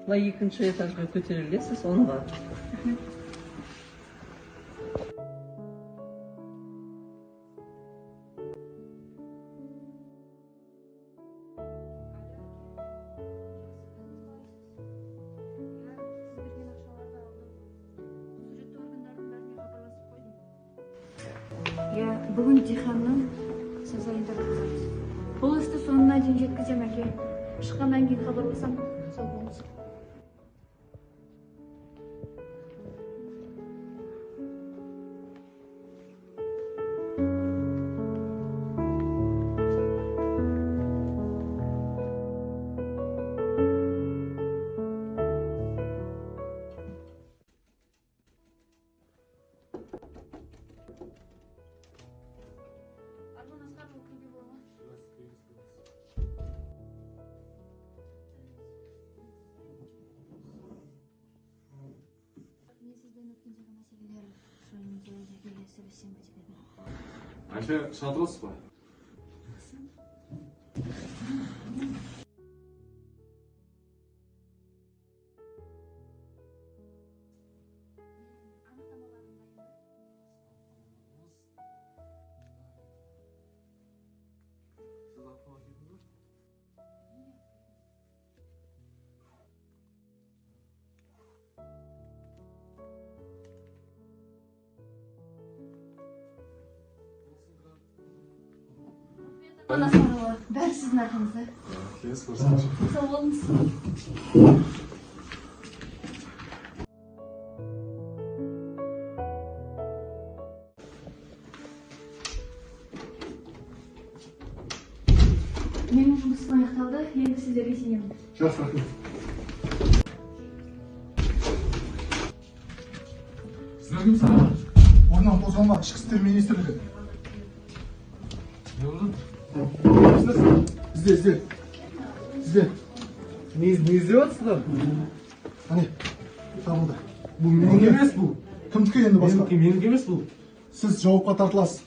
Былай екінші этажға көтерілесіз, онға. Я бүгін Диханның сазайында тұрмыз. Бұл істі соңына дейін жеткізем, әке. Шыққаннан кейін хабарласам, сол болыңыз. Ayşe, şatırasız mı? Бәрі сіздің арқаңызда. Kes, көрсінші. Сау болыңыз. Менің жұмысым аяқталды, енді сіздерге сенемін. Жақсы, рахмет. Сіздер кімсіз? Орнынан қозғалма, ішкі істер министрлігі. Ne oldu? Sizde. Ne izliyorsunuz? Hani, табылды. Bu benim емес bu. Кімдікі енді басқа? Benim емес bu. Сіз жауапқа тартыласыз.